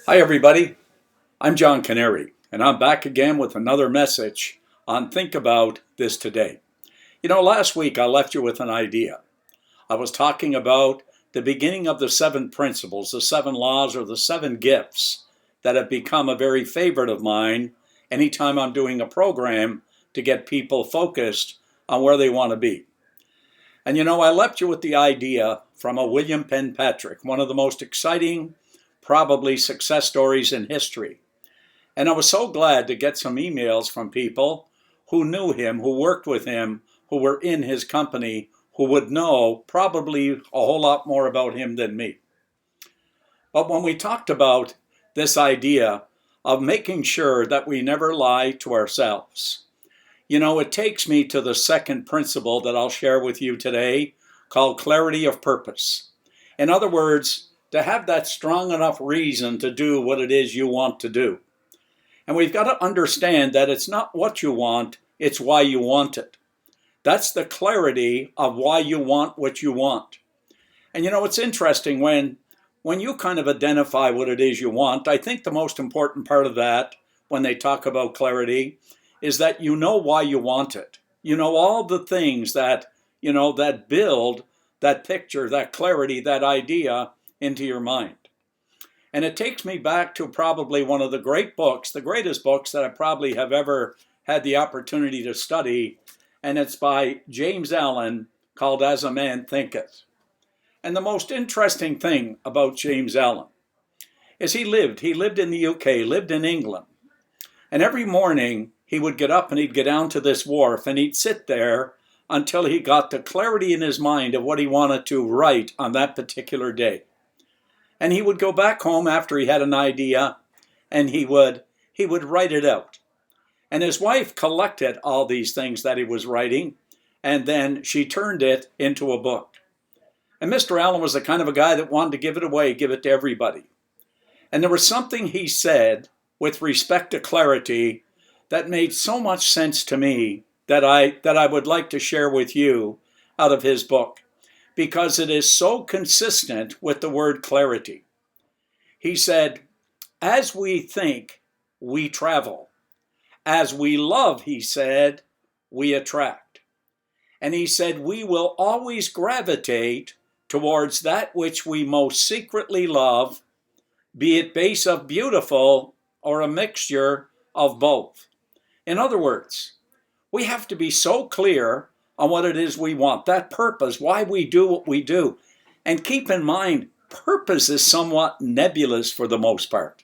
Hi, everybody. I'm John Kanary, and I'm back again with another message on Think About This Today. Last week I left you with an idea. I was talking about the beginning of the seven principles, the seven laws, or the seven gifts that have become a very favorite of mine anytime I'm doing a program to get people focused on where they want to be. And I left you with the idea from a William Penpatrick, one of the most exciting, probably success stories in history. And I was so glad to get some emails from people who knew him, who worked with him, who were in his company, who would know probably a whole lot more about him than me. But when we talked about this idea of making sure that we never lie to ourselves, it takes me to the second principle that I'll share with you today, called clarity of purpose. In other words, to have that strong enough reason to do what it is you want to do. And we've got to understand that it's not what you want, it's why you want it. That's the clarity of why you want what you want. And it's interesting when you kind of identify what it is you want. I think the most important part of that, when they talk about clarity, is that you know why you want it. You know all the things that, that build that picture, that clarity, that idea into your mind. And it takes me back to probably one of the great books, the greatest books that I probably have ever had the opportunity to study. And it's by James Allen, called As a Man Thinketh. And the most interesting thing about James Allen is he lived in the UK, lived in England. And every morning he would get up and he'd get down to this wharf and he'd sit there until he got the clarity in his mind of what he wanted to write on that particular day. And he would go back home after he had an idea and he would write it out. And his wife collected all these things that he was writing, and then she turned it into a book. And Mr. Allen was the kind of a guy that wanted to give it away, give it to everybody. And there was something he said with respect to clarity that made so much sense to me that I would like to share with you out of his book, because it is so consistent with the word clarity. He said, as we think, we travel. As we love, he said, we attract. And he said, we will always gravitate towards that which we most secretly love, be it base of beautiful or a mixture of both. In other words, we have to be so clear on what it is we want, that purpose, why we do what we do. And keep in mind, purpose is somewhat nebulous for the most part.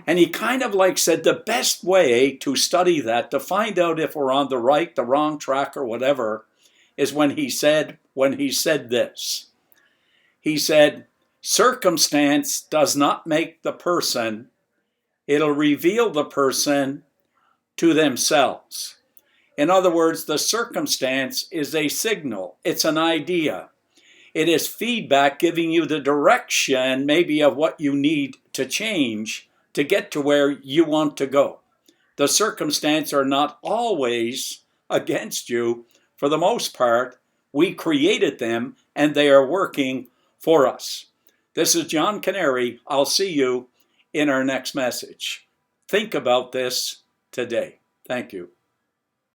And he kind of said the best way to study that, to find out if we're on the right, the wrong track or whatever, is when he said this. He said, circumstance does not make the person, it'll reveal the person to themselves. In other words, the circumstance is a signal. It's an idea. It is feedback giving you the direction maybe of what you need to change to get to where you want to go. The circumstances are not always against you. For the most part, we created them and they are working for us. This is John Kanary. I'll see you in our next message. Think about this today. Thank you.